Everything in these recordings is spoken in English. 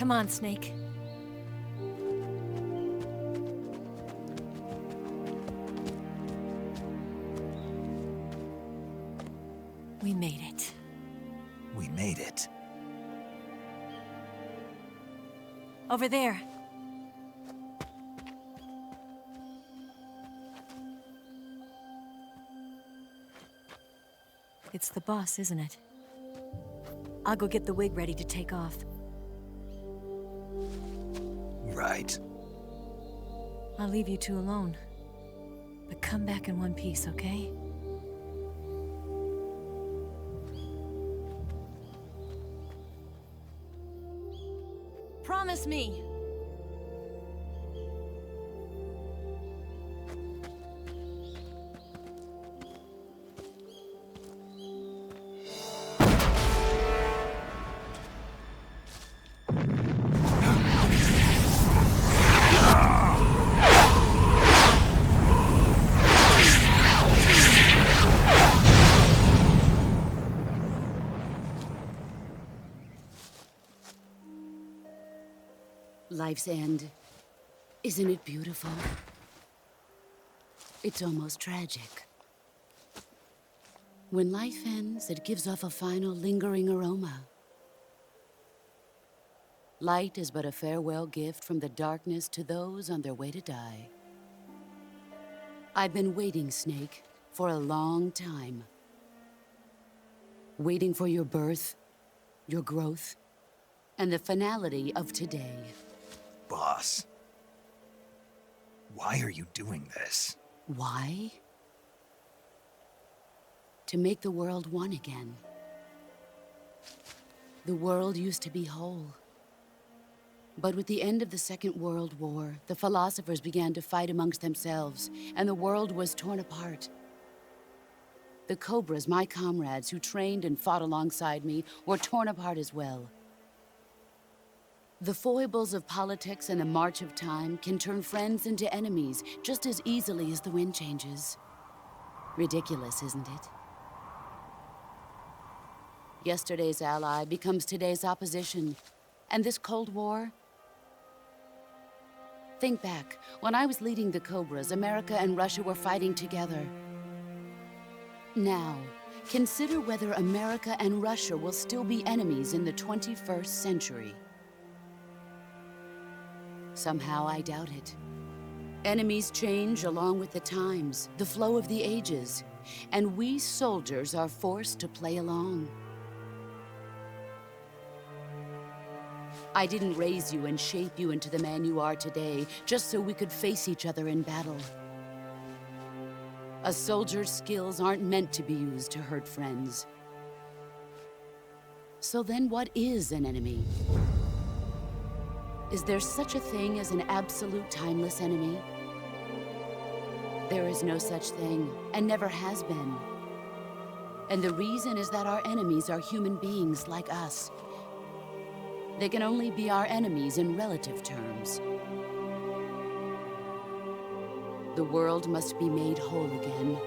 Come on, Snake. We made it. We made it. Over there. It's the boss, isn't it? I'll go get the wig ready to take off. Right. I'll leave you two alone. But come back in one piece, okay? Promise me! Life's end. Isn't it beautiful? It's almost tragic. When life ends, it gives off a final lingering aroma. Light is but a farewell gift from the darkness to those on their way to die. I've been waiting, Snake, for a long time. Waiting for your birth, your growth, and the finality of today. Boss. Why are you doing this? Why? To make the world one again. The world used to be whole. But with the end of the Second World War, the philosophers began to fight amongst themselves, and the world was torn apart. The Cobras, my comrades who trained and fought alongside me, were torn apart as well. The foibles of politics and the march of time can turn friends into enemies just as easily as the wind changes. Ridiculous, isn't it? Yesterday's ally becomes today's opposition. And this Cold War? Think back. When I was leading the Cobras, America and Russia were fighting together. Now, consider whether America and Russia will still be enemies in the 21st century. Somehow I doubt it. Enemies change along with the times, the flow of the ages, and we soldiers are forced to play along. I didn't raise you and shape you into the man you are today just so we could face each other in battle. A soldier's skills aren't meant to be used to hurt friends. So then what is an enemy? Is there such a thing as an absolute timeless enemy? There is no such thing, and never has been. And the reason is that our enemies are human beings like us. They can only be our enemies in relative terms. The world must be made whole again.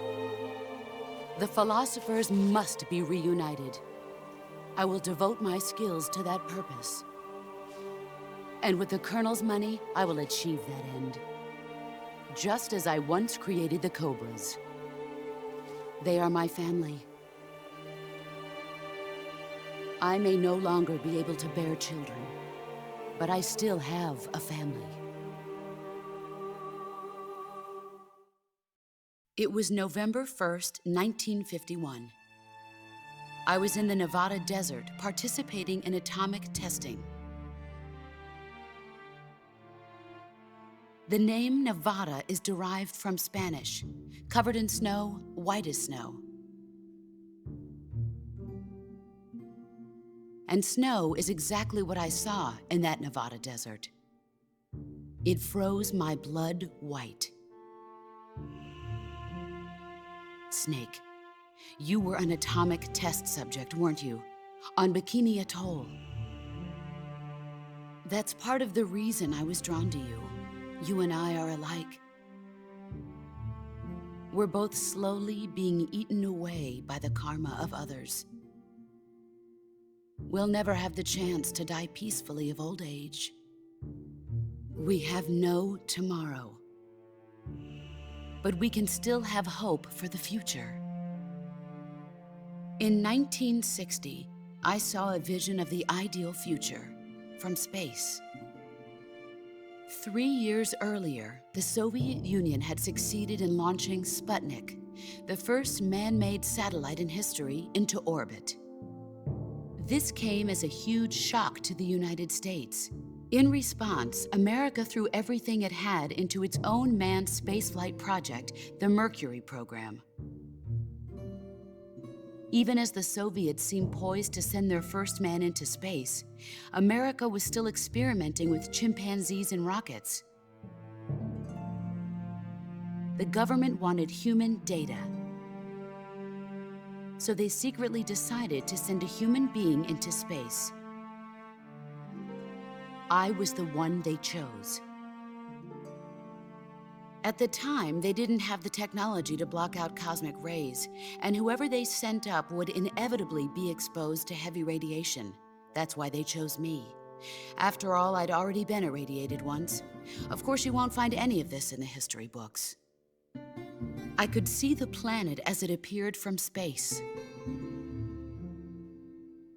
The philosophers must be reunited. I will devote my skills to that purpose. And with the Colonel's money, I will achieve that end. Just as I once created the Cobras. They are my family. I may no longer be able to bear children, but I still have a family. It was November 1st, 1951. I was in the Nevada desert participating in atomic testing. The name Nevada is derived from Spanish, covered in snow, white as snow. And snow is exactly what I saw in that Nevada desert. It froze my blood white. Snake, you were an atomic test subject, weren't you? On Bikini Atoll. That's part of the reason I was drawn to you. You and I are alike. We're both slowly being eaten away by the karma of others. we'll never have the chance to die peacefully of old age. We have no tomorrow. But we can still have hope for the future. In 1960, I saw a vision of the ideal future from space. 3 years earlier, the Soviet Union had succeeded in launching Sputnik, the first man-made satellite in history, into orbit. This came as a huge shock to the United States. In response, America threw everything it had into its own manned spaceflight project, the Mercury program. Even as the Soviets seemed poised to send their first man into space, America was still experimenting with chimpanzees and rockets. The government wanted human data, so they secretly decided to send a human being into space. I was the one they chose. At the time, they didn't have the technology to block out cosmic rays, and whoever they sent up would inevitably be exposed to heavy radiation. That's why they chose me. After all, I'd already been irradiated once. Of course, you won't find any of this in the history books. I could see the planet as it appeared from space.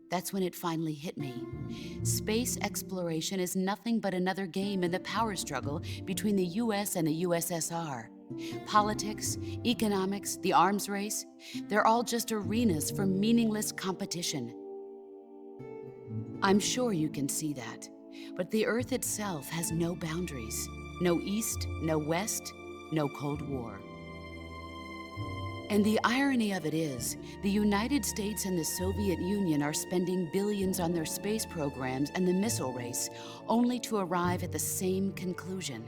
That's when it finally hit me. Space exploration is nothing but another game in the power struggle between the US and the USSR. Politics, economics, the arms race, they're all just arenas for meaningless competition. I'm sure you can see that, but the Earth itself has no boundaries. No East, no West, no Cold War. And the irony of it is, the United States and the Soviet Union are spending billions on their space programs and the missile race, only to arrive at the same conclusion.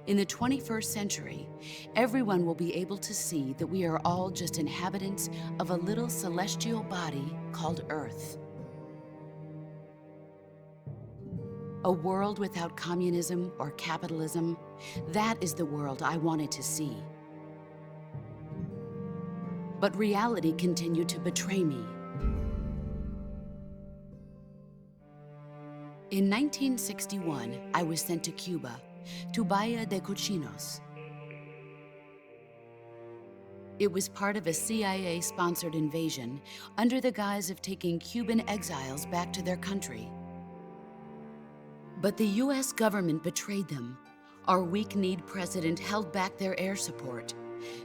In the 21st century, everyone will be able to see that we are all just inhabitants of a little celestial body called Earth. A world without communism or capitalism, that is the world I wanted to see. But reality continued to betray me. In 1961, I was sent to Cuba, to Bahia de Cochinos. It was part of a CIA-sponsored invasion under the guise of taking Cuban exiles back to their country. But the US government betrayed them. Our weak-kneed president held back their air support.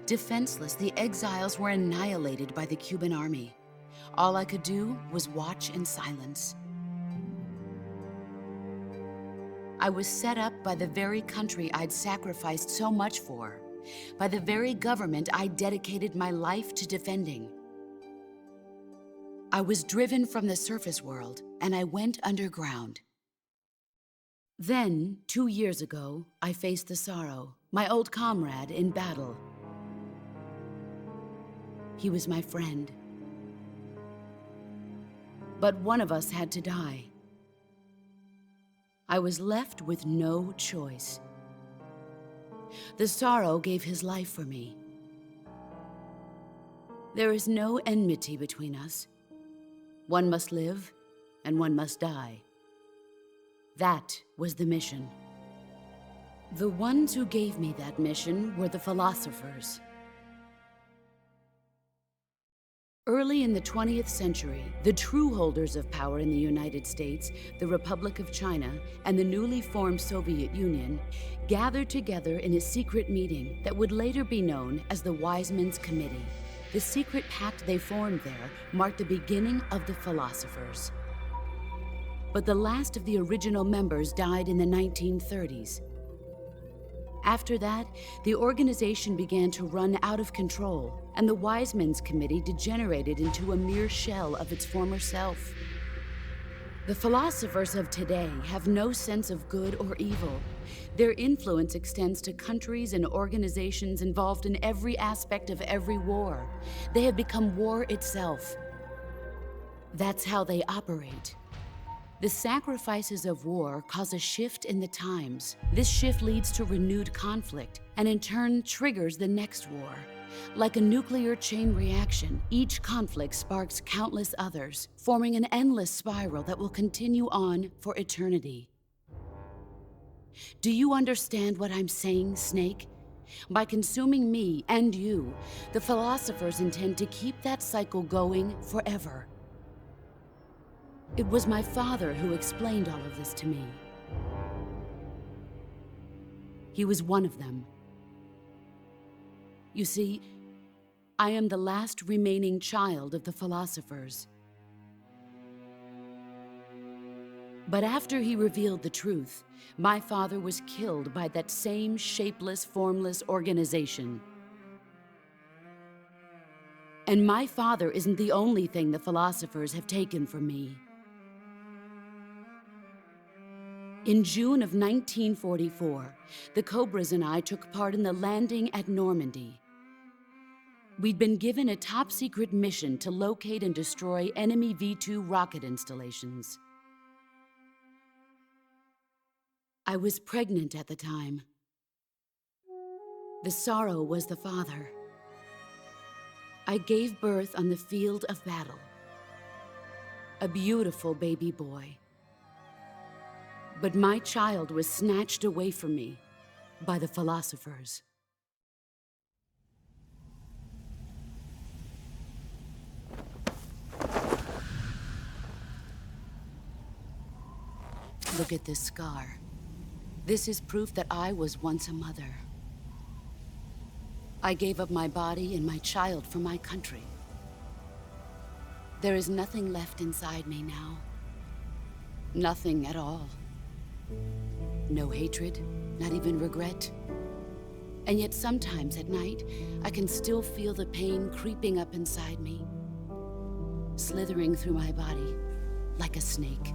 Defenseless, the exiles were annihilated by the Cuban army. All I could do was watch in silence. I was set up by the very country I'd sacrificed so much for, by the very government I dedicated my life to defending. I was driven from the surface world, and I went underground. Then, 2 years ago, I faced the Sorrow, my old comrade in battle. He was my friend. But one of us had to die. I was left with no choice. The Sorrow gave his life for me. There is no enmity between us. One must live, and one must die. That was the mission. The ones who gave me that mission were the philosophers. Early in the 20th century, the true holders of power in the United States, the Republic of China, and the newly formed Soviet Union gathered together in a secret meeting that would later be known as the Wiseman's Committee. The secret pact they formed there marked the beginning of the philosophers. But the last of the original members died in the 1930s. After that, the organization began to run out of control, and the Wiseman's Committee degenerated into a mere shell of its former self. The philosophers of today have no sense of good or evil. Their influence extends to countries and organizations involved in every aspect of every war. They have become war itself. That's how they operate. The sacrifices of war cause a shift in the times. This shift leads to renewed conflict, and in turn triggers the next war. Like a nuclear chain reaction, each conflict sparks countless others, forming an endless spiral that will continue on for eternity. Do you understand what I'm saying, Snake? By consuming me and you, the philosophers intend to keep that cycle going forever. It was my father who explained all of this to me. He was one of them. You see, I am the last remaining child of the philosophers. But after he revealed the truth, my father was killed by that same shapeless, formless organization. And my father isn't the only thing the philosophers have taken from me. In June of 1944, the Cobras and I took part in the landing at Normandy. We'd been given a top-secret mission to locate and destroy enemy V-2 rocket installations. I was pregnant at the time. The sorrow was the father. I gave birth on the field of battle. A beautiful baby boy. But my child was snatched away from me by the philosophers. Look at this scar. This is proof that I was once a mother. I gave up my body and my child for my country. There is nothing left inside me now. Nothing at all. No hatred, not even regret. And yet sometimes at night, I can still feel the pain creeping up inside me, slithering through my body like a snake.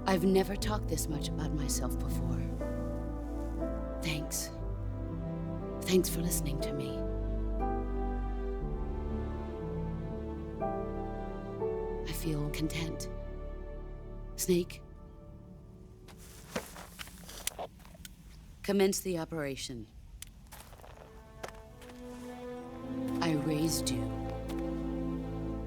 I've never talked this much about myself before. Thanks. Thanks for listening to me. I feel content. Snake, commence the operation. I raised you.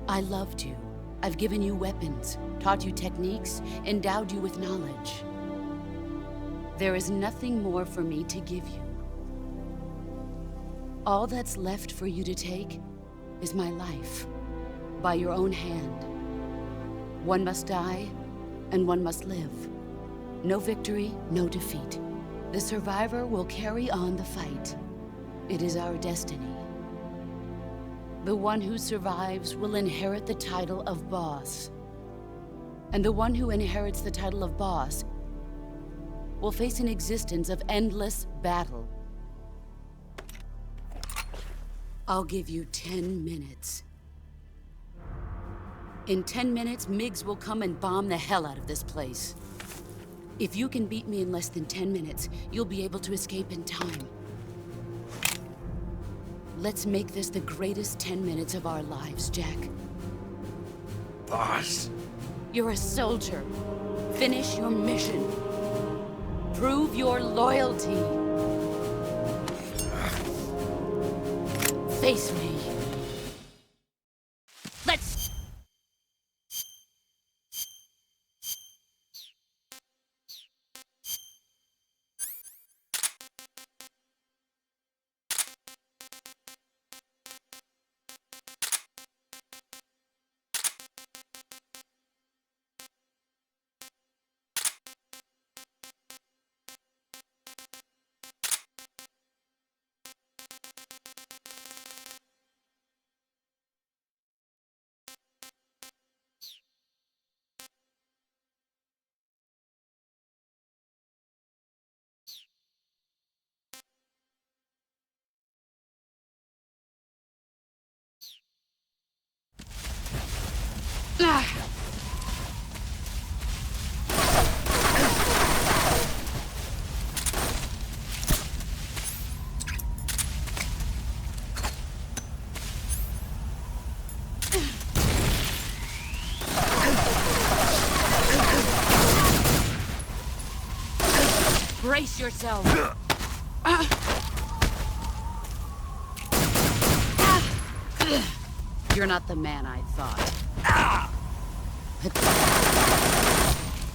I loved you. I've given you weapons, taught you techniques, endowed you with knowledge. There is nothing more for me to give you. All that's left for you to take is my life, by your own hand. One must die, and one must live. No victory, no defeat. The survivor will carry on the fight. It is our destiny. The one who survives will inherit the title of boss. And the one who inherits the title of boss will face an existence of endless battle. I'll give you 10 minutes. In 10 minutes, MiGs will come and bomb the hell out of this place. If you can beat me in less than 10 minutes, you'll be able to escape in time. Let's make this the greatest 10 minutes of our lives, Jack. Boss. You're a soldier. Finish your mission. Prove your loyalty. Face me. Let's... Brace yourself. You're not the man I thought.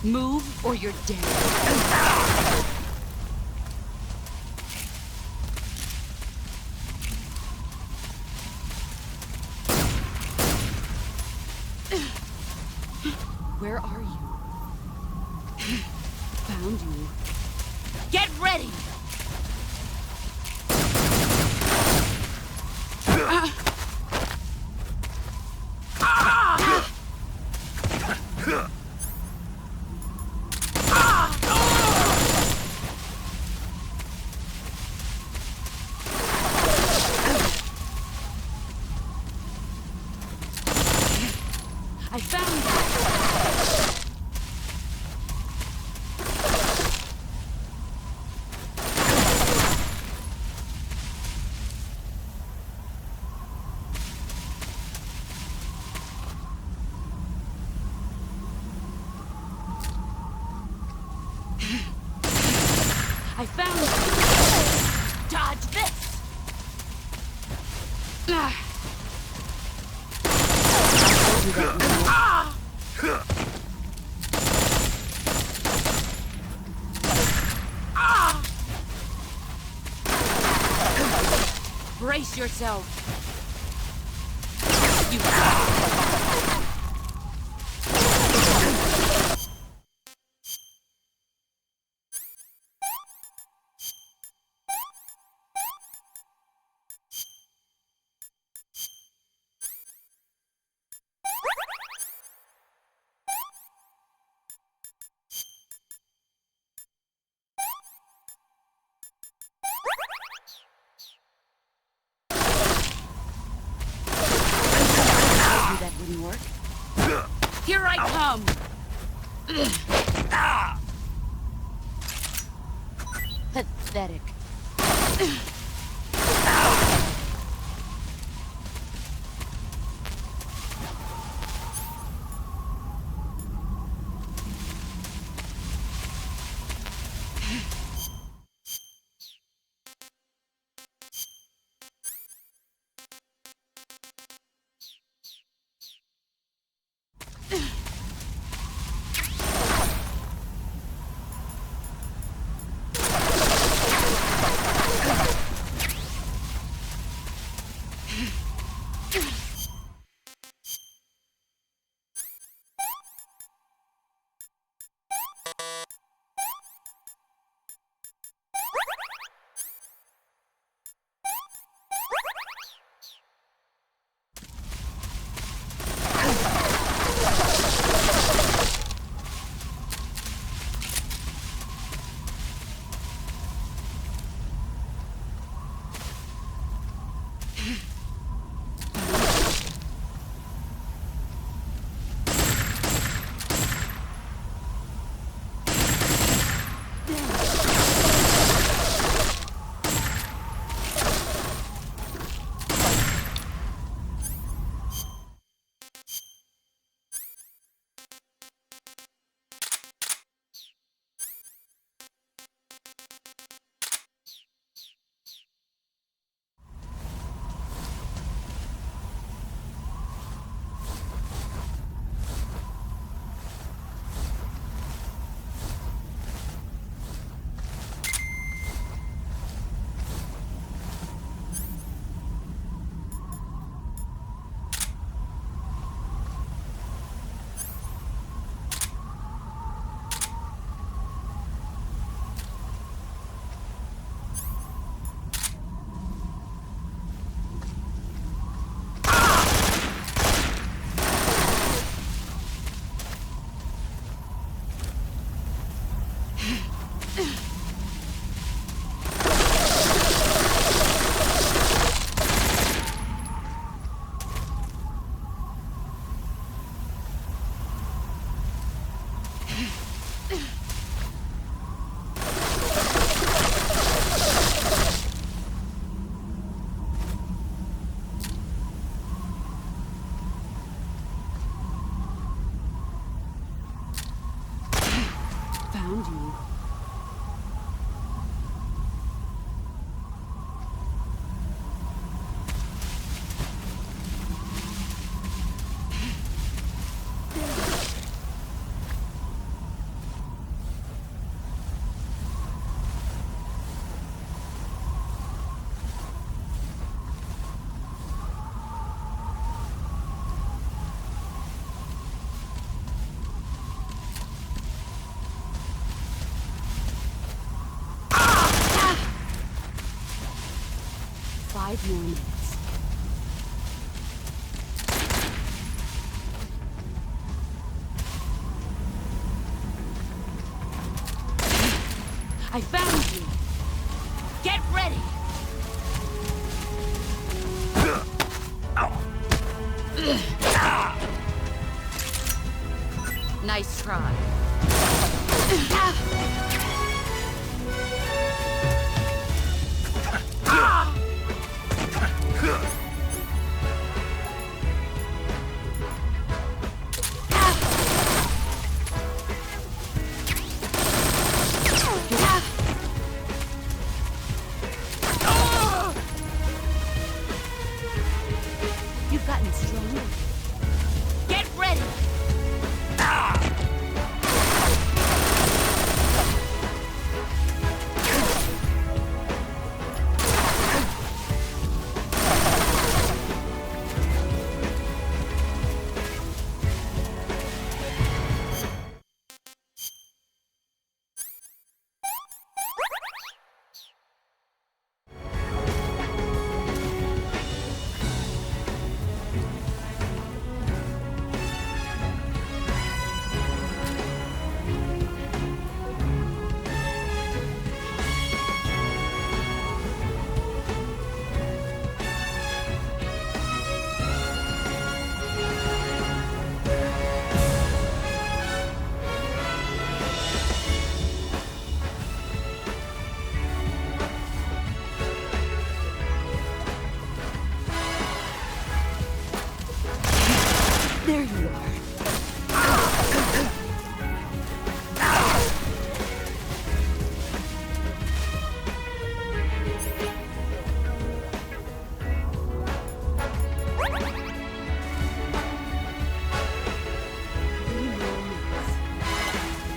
Move or you're dead. Where are you? Found you. Get ready! I found you! I found you! Dodge this! Brace yourself! You... That wouldn't work. Here I come! Pathetic. 5 more minutes. I found you! Get ready! Nice try. You've gotten stronger. Get ready! There you are.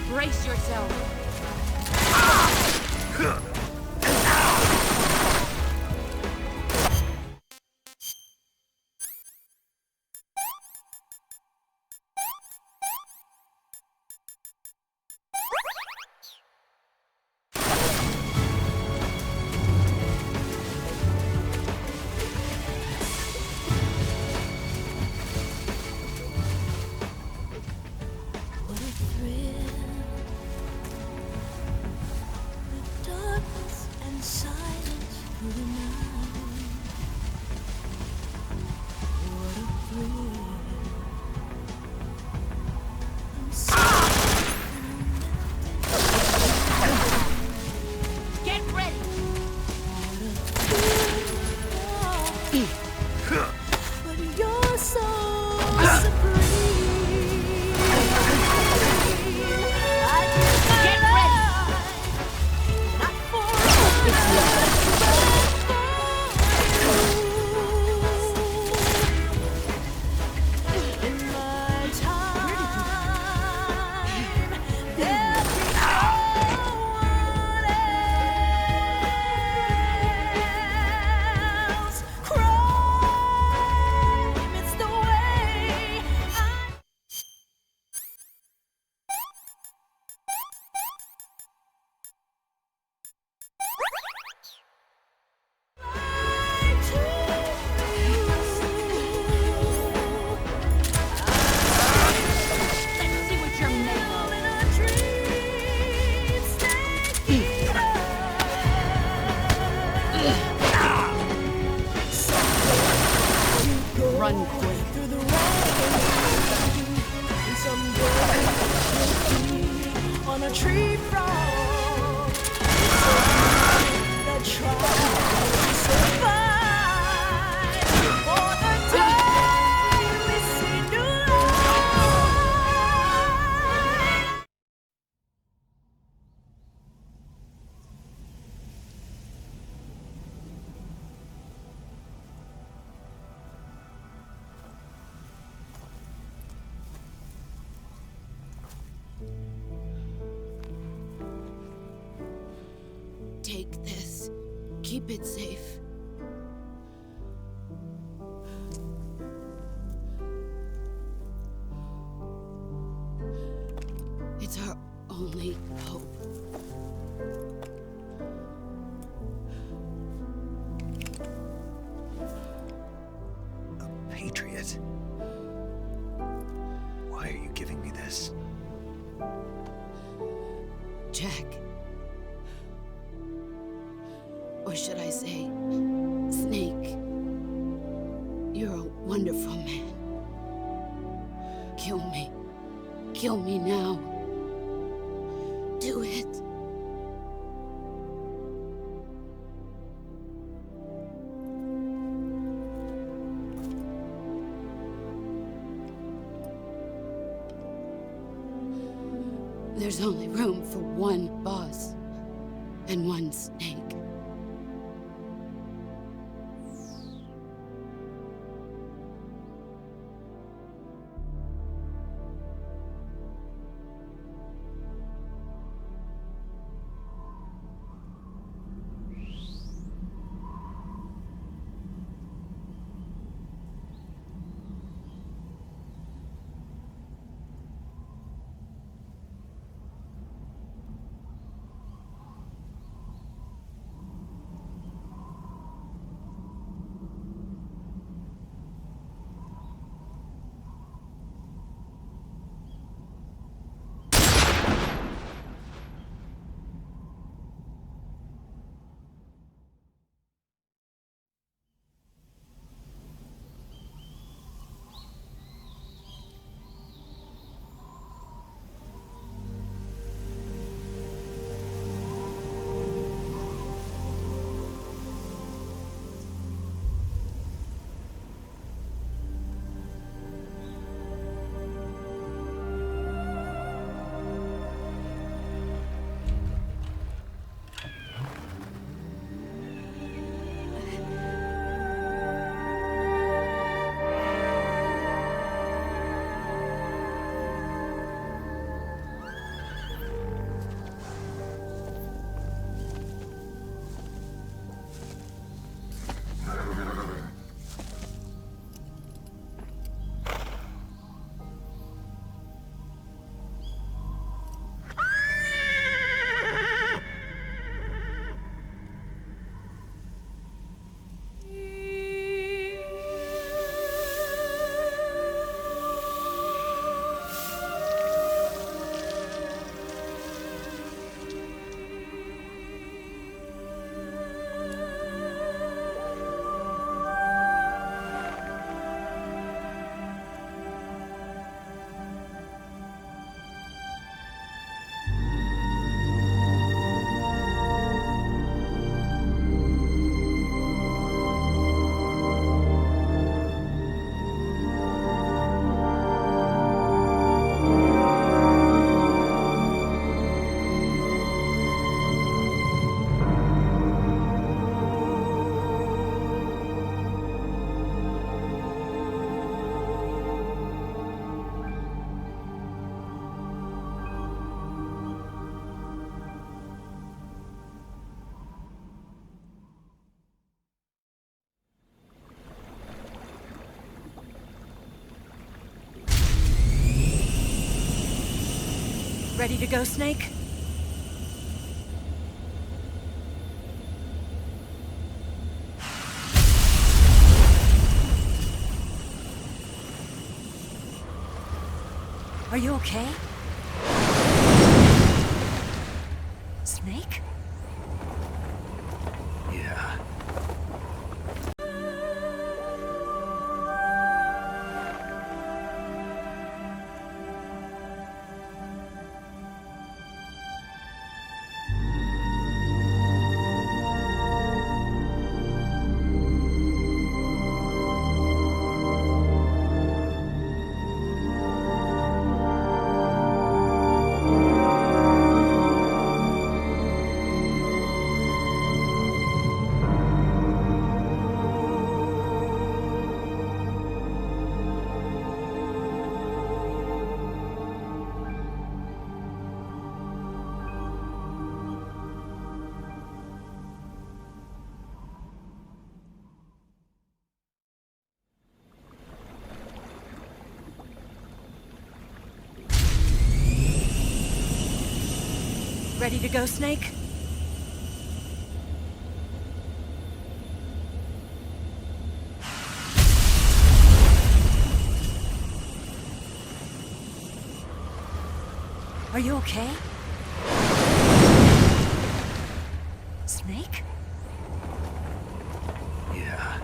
Brace yourself. What a thrill, the darkness and silence through the night. What a thrill, I'm Get ready! but you're so supreme. I give Get my ready! life, not for It's yours. in my time, there'll be no one else. Crime, it's the way I Let's see what you're made of. in a dream state. Run quick. Through the rain, and someday you'll be on a tree frog. That tries to survive for the day we see new light. Take this. Keep it safe. It's our only hope. idiot. Why are you giving me this? Jack. Or should I say, Snake. You're a wonderful man. Kill me. Kill me now. Do it. There's only room for one boss and one snake. Ready to go, Snake? Are you okay? Snake? Yeah. Ready to go, Snake? Are you okay? Snake? Yeah.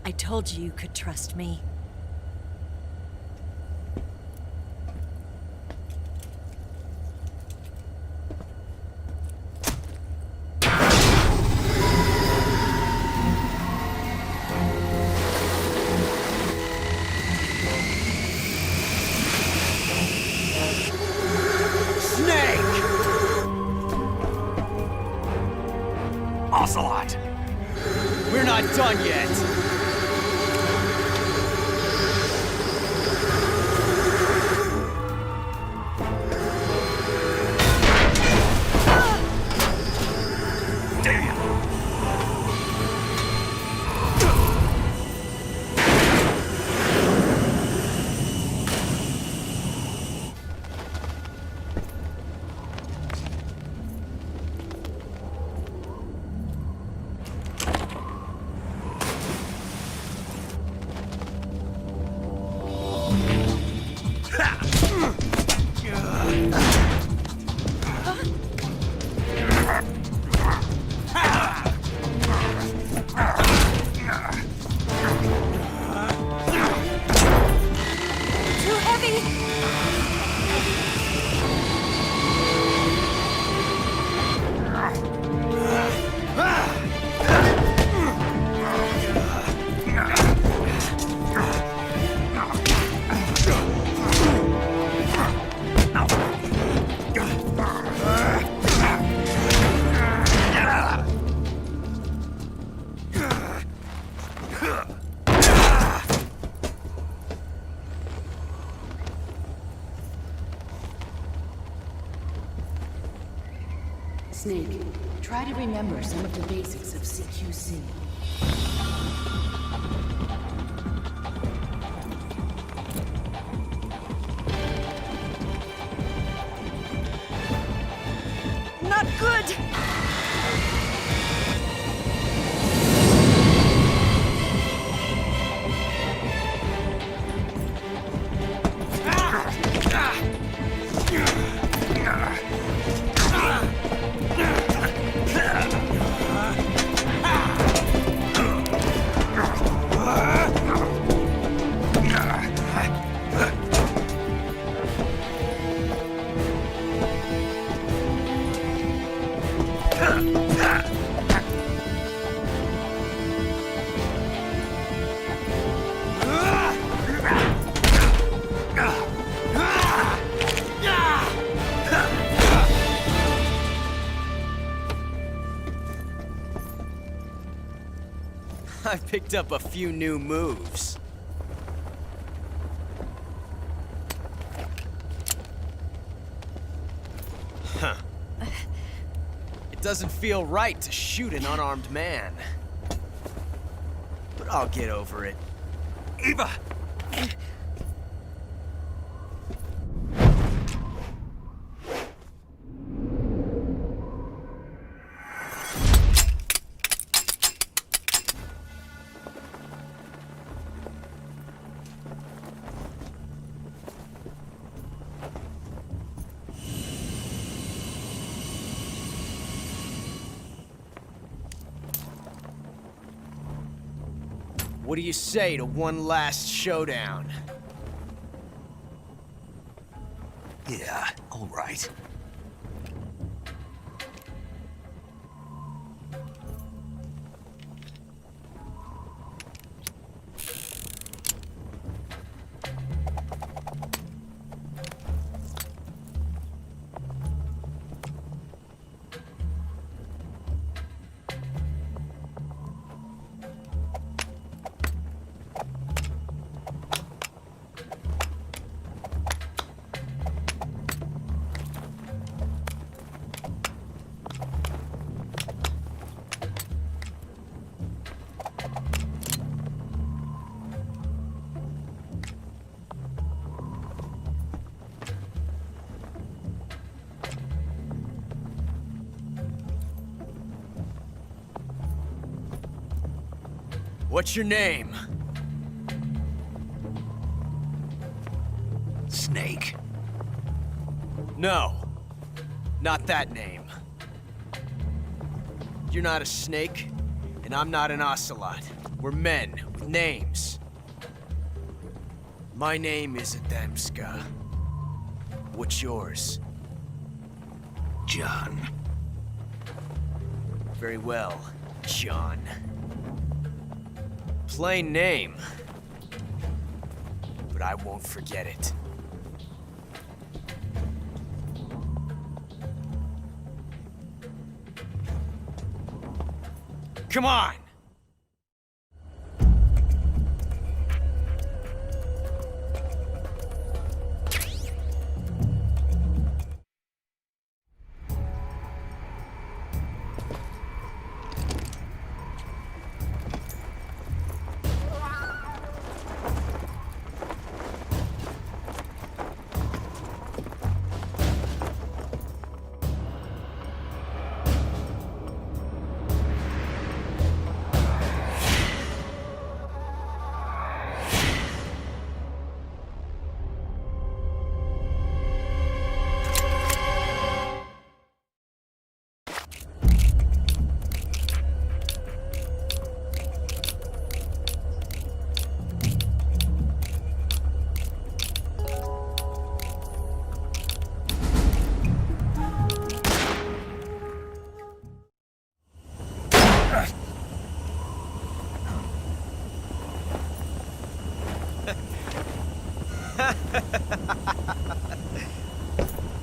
I told you you could trust me. Snake! Ocelot! We're not done yet! Damn! Too heavy! Snake, try to remember some of the basics of CQC. Not good! I picked up a few new moves. Huh. It doesn't feel right to shoot an unarmed man. But I'll get over it. Eva! What do you say to one last showdown? Yeah, all right. What's your name? Snake. No. Not that name. You're not a snake, and I'm not an ocelot. We're men with names. My name is Adamska. What's yours? John. Very well, John. Plain name. But I won't forget it. Come on!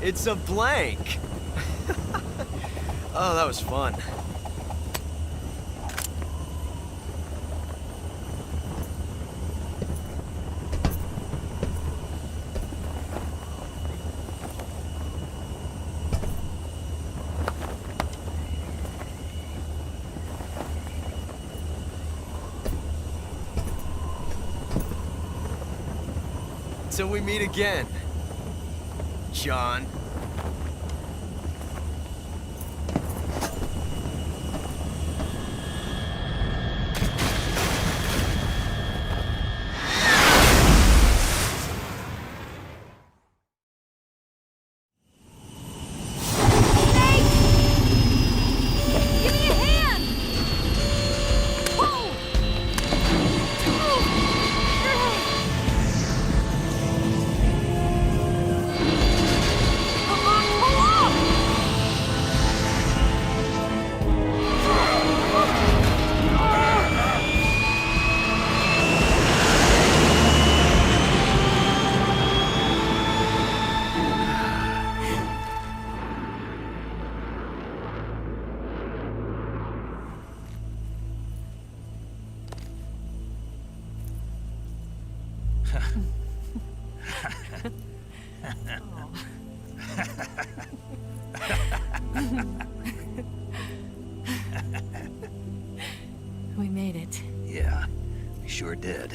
It's a blank. Oh, that was fun. Till we meet again, John. Give me a hand! Whoa! Come on, pull off! We made it. Yeah, we sure did.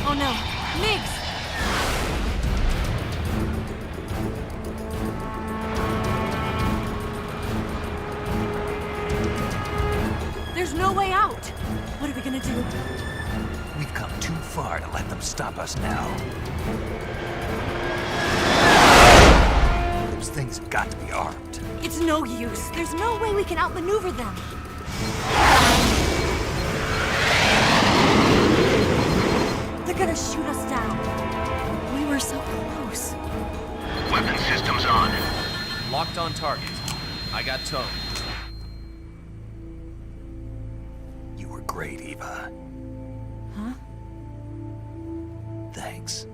Oh no, Nix! There's no way out! What are we gonna do? We've come too far to let them stop us now. Those things have got to be armed. It's no use. There's no way we can outmaneuver them. They're gonna shoot us down. We were so close. Weapon systems on. Locked on target. I got towed. You were great, Eva. Huh? Thanks.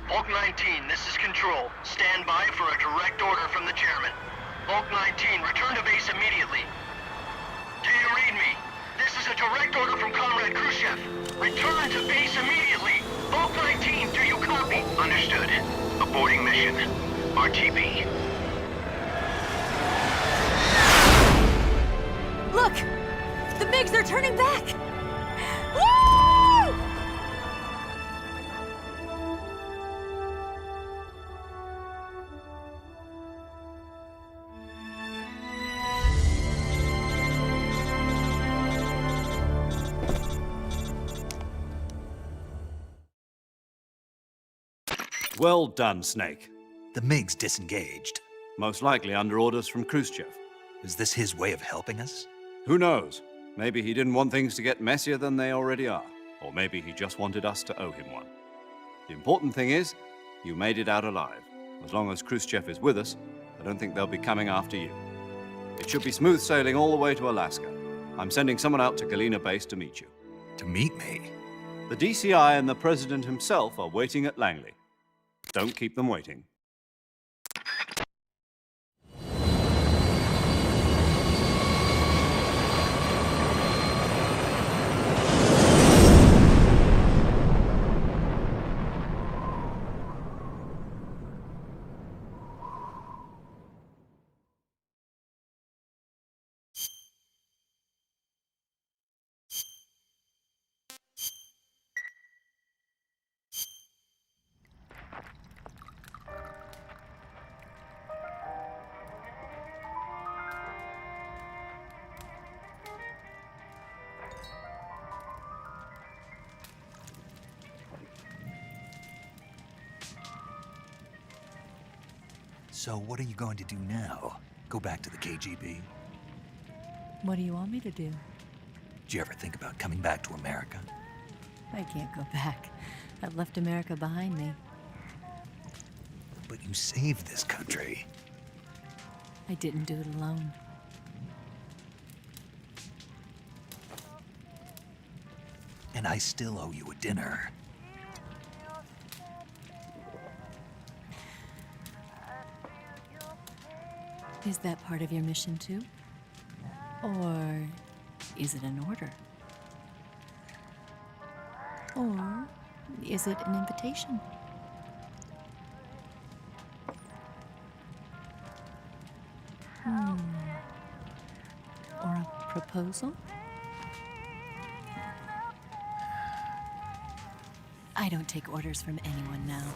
Bulk 19, this is Control. Stand by for a direct order from the chairman. Bulk 19, return to base immediately. Do you read me? This is a direct order from Comrade Khrushchev. Return to base immediately. Bulk 19, do you copy? Understood. Aborting mission. RTB. Look! The MiGs are turning back! Woo! Well done, Snake. The MiGs disengaged. Most likely under orders from Khrushchev. Is this his way of helping us? Who knows? Maybe he didn't want things to get messier than they already are. Or maybe he just wanted us to owe him one. The important thing is, you made it out alive. As long as Khrushchev is with us, I don't think they'll be coming after you. It should be smooth sailing all the way to Alaska. I'm sending someone out to Galena Base to meet you. To meet me? The DCI and the President himself are waiting at Langley. Don't keep them waiting. So what are you going to do now? Go back to the KGB? What do you want me to do? Did you ever think about coming back to America? I can't go back. I've left America behind me. But you saved this country. I didn't do it alone. And I still owe you a dinner. Is that part of your mission too? Or is it an order? Or is it an invitation? Or a proposal? I don't take orders from anyone now.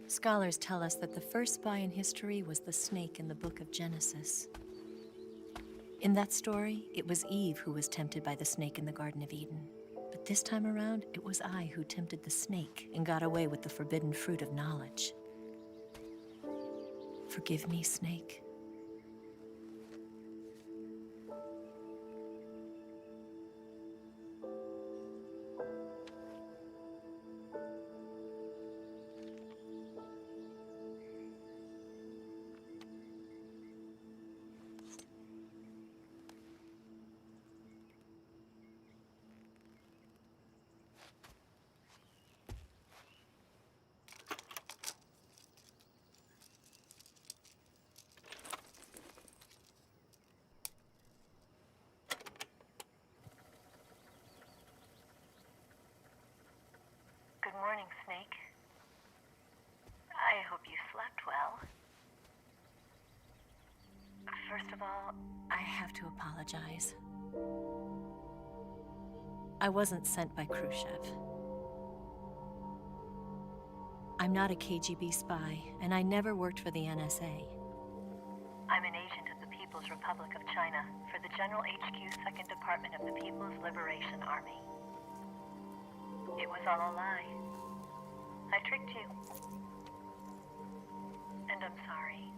Scholars tell us that the first spy in history was the snake in the book of Genesis. In that story, it was Eve who was tempted by the snake in the Garden of Eden. But This time around, it was I who tempted the snake and got away with the forbidden fruit of knowledge. Forgive me, Snake. Good morning, Snake. I hope you slept well. First of all, I have to apologize. I wasn't sent by Khrushchev. I'm not a KGB spy, and I never worked for the NSA. I'm an agent of the People's Republic of China for the General HQ 2nd Department of the People's Liberation Army. It was all a lie. I tricked you. And I'm sorry.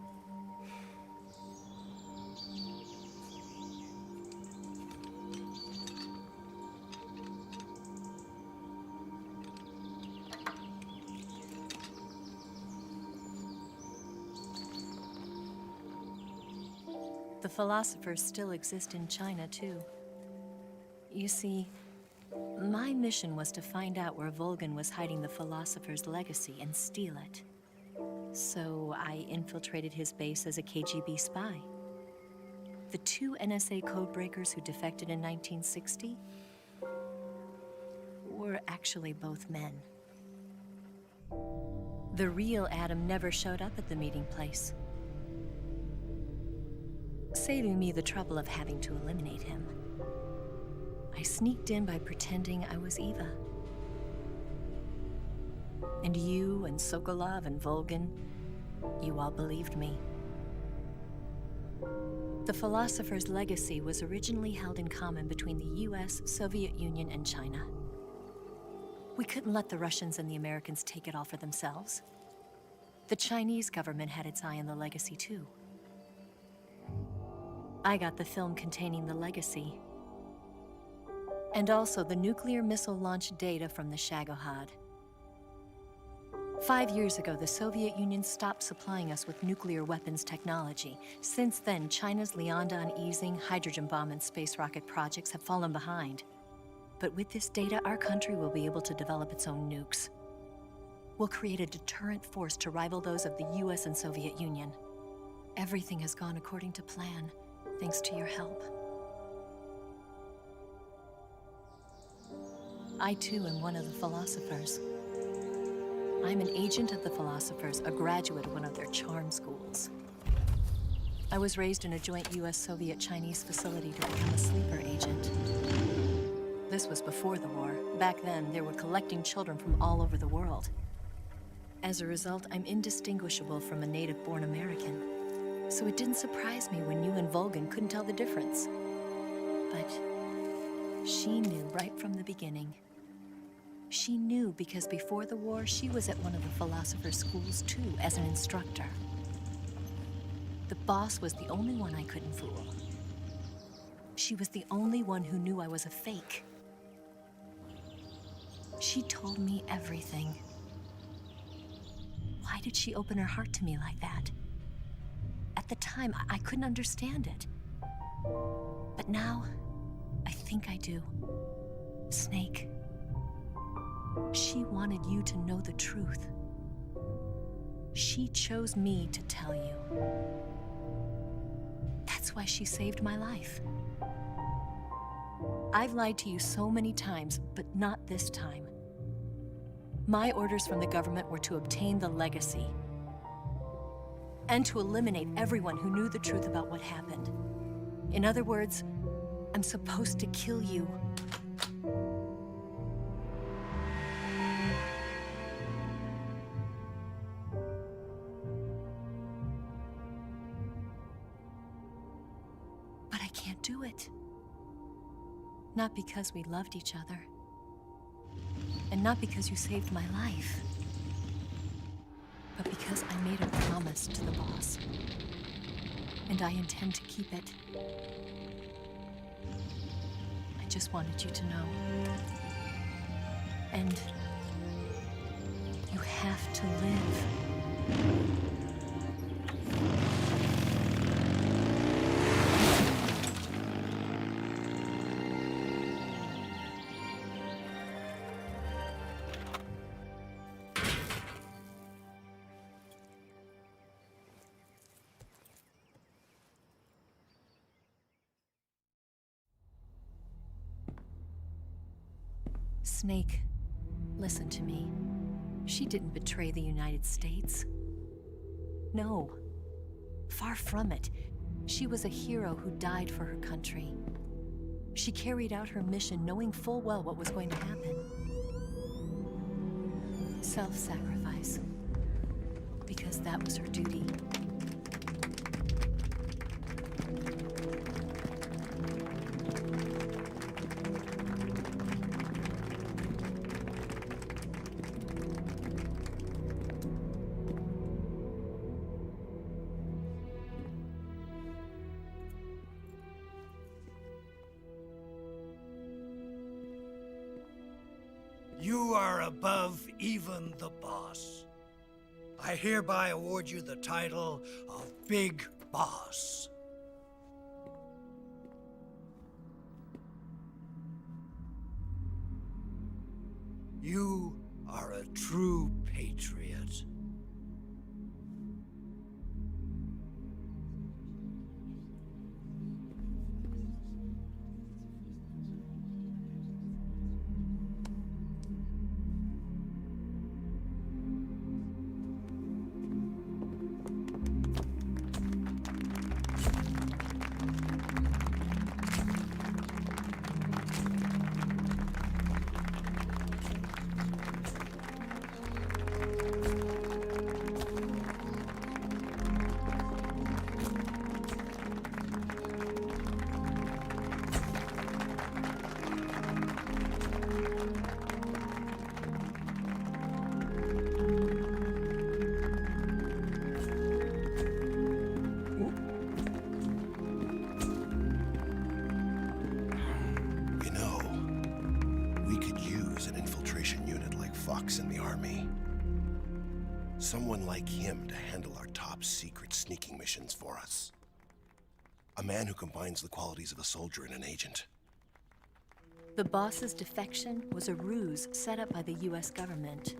The philosophers still exist in China, too. You see, my mission was to find out where Volgin was hiding the philosopher's legacy and steal it. So I infiltrated his base as a KGB spy. The 2 NSA codebreakers who defected in 1960 were actually both men. The real Adam never showed up at the meeting place, saving me the trouble of having to eliminate him. I sneaked in by pretending I was Eva. And you and Sokolov and Volgin, you all believed me. The philosopher's legacy was originally held in common between the US, Soviet Union, and China. We couldn't let the Russians and the Americans take it all for themselves. The Chinese government had its eye on the legacy too. I got the film containing the legacy, and also the nuclear missile launch data from the Shagohod. 5 years ago, the Soviet Union stopped supplying us with nuclear weapons technology. Since then, China's Liaodong easing, hydrogen bomb, and space rocket projects have fallen behind. But with this data, our country will be able to develop its own nukes. We'll create a deterrent force to rival those of the US and Soviet Union. Everything has gone according to plan, thanks to your help. I too am one of the philosophers. I'm an agent of the philosophers, a graduate of one of their charm schools. I was raised in a joint US-Soviet-Chinese facility to become a sleeper agent. This was before the war. Back then, they were collecting children from all over the world. As a result, I'm indistinguishable from a native-born American. So it didn't surprise me when you and Volgin couldn't tell the difference. But she knew right from the beginning. She knew because before the war, she was at one of the philosopher's schools too, as an instructor. The boss was the only one I couldn't fool. She was the only one who knew I was a fake. She told me everything. Why did she open her heart to me like that? At the time, I couldn't understand it. But now, I think I do. Snake. She wanted you to know the truth. She chose me to tell you. That's why she saved my life. I've lied to you so many times, but not this time. My orders from the government were to obtain the legacy and to eliminate everyone who knew the truth about what happened. In other words, I'm supposed to kill you. But I can't do it. Not because we loved each other, And not because you saved my life, but because I made a promise to the boss. And I intend to keep it. I just wanted you to know. And you have to live. Snake, listen to me. She didn't betray the United States. No. Far from it. She was a hero who died for her country. She carried out her mission knowing full well what was going to happen. Self-sacrifice. Because that was her duty. You are above even the boss. I hereby award you the title of Big Boss. You are a true patriot. Fox in the army. Someone like him to handle our top secret sneaking missions for us. A man who combines the qualities of a soldier and an agent. The boss's defection was a ruse set up by the US government.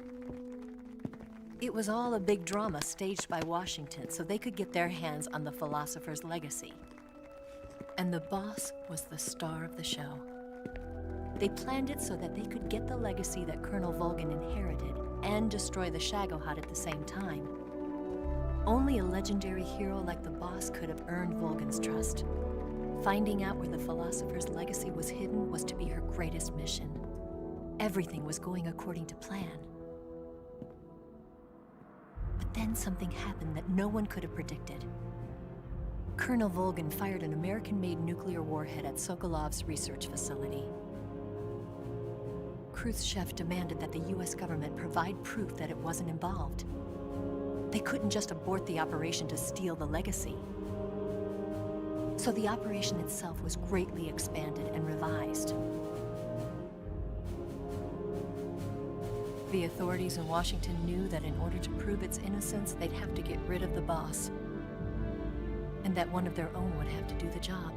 It was all a big drama staged by Washington so they could get their hands on the philosopher's legacy. And the boss was the star of the show. They planned it so that they could get the legacy that Colonel Volgin inherited and destroy the Shagohod at the same time. Only a legendary hero like the boss could have earned Volgin's trust. Finding out where the philosopher's legacy was hidden was to be her greatest mission. Everything was going according to plan. But then something happened that no one could have predicted. Colonel Volgin fired an American-made nuclear warhead at Sokolov's research facility. Khrushchev demanded that the US government provide proof that it wasn't involved. They couldn't just abort the operation to steal the legacy. So the operation itself was greatly expanded and revised. The authorities in Washington knew that in order to prove its innocence, they'd have to get rid of the boss. And that one of their own would have to do the job.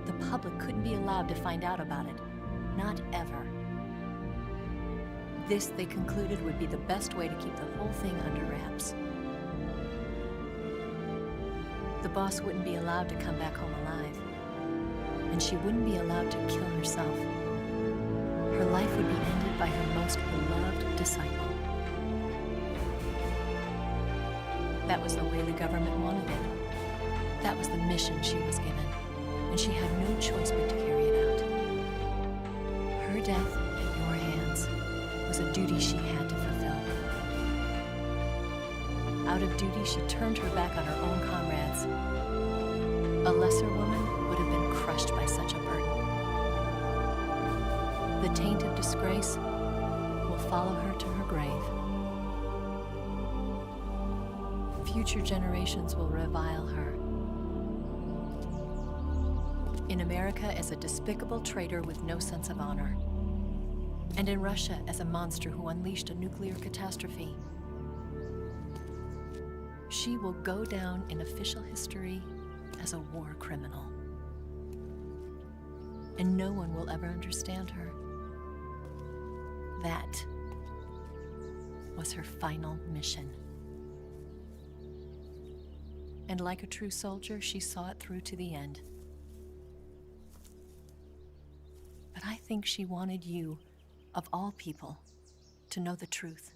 The public couldn't be allowed to find out about it. Not ever. This, they concluded, would be the best way to keep the whole thing under wraps. The boss wouldn't be allowed to come back home alive. And she wouldn't be allowed to kill herself. Her life would be ended by her most beloved disciple. That was the way the government wanted it. That was the mission she was given. And she had no choice but to carry it out. Her death at your hands was a duty she had to fulfill. Out of duty, she turned her back on her own comrades. A lesser woman would have been crushed by such a burden. The taint of disgrace will follow her to her grave. Future generations will revile her. In America as a despicable traitor with no sense of honor. And in Russia as a monster who unleashed a nuclear catastrophe. She will go down in official history as a war criminal. And no one will ever understand her. That was her final mission. And like a true soldier, she saw it through to the end. But I think she wanted you, of all people, to know the truth.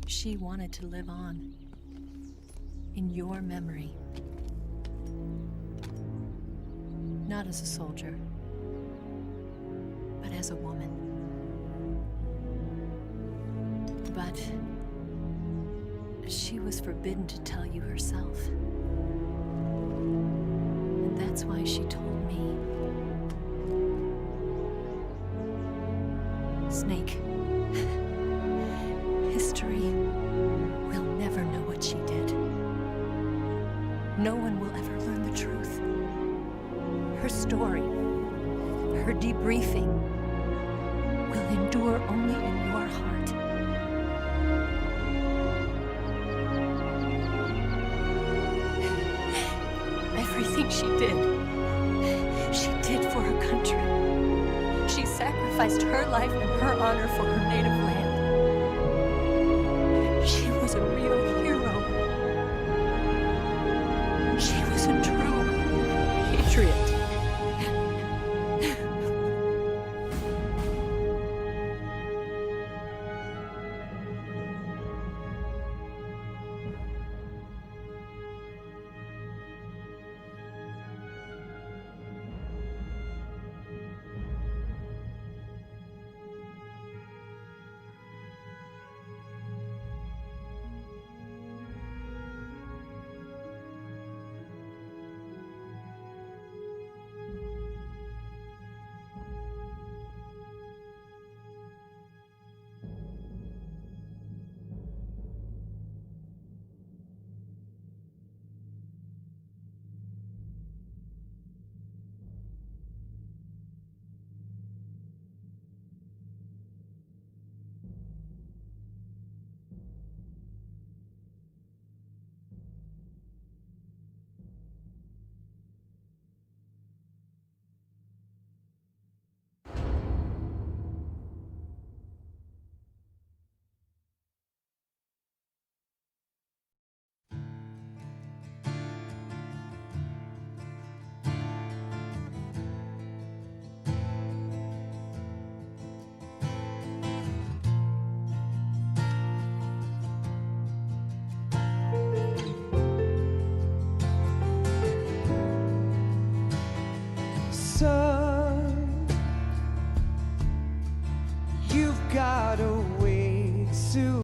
She wanted to live on in your memory. Not as a soldier, but as a woman. But she was forbidden to tell you herself. And that's why she told me. Snake, history will never know what she did. No one will ever learn the truth. Her story, her debriefing, will endure only in your heart. Everything she did for her country. She sacrificed her life and her honor for her native land.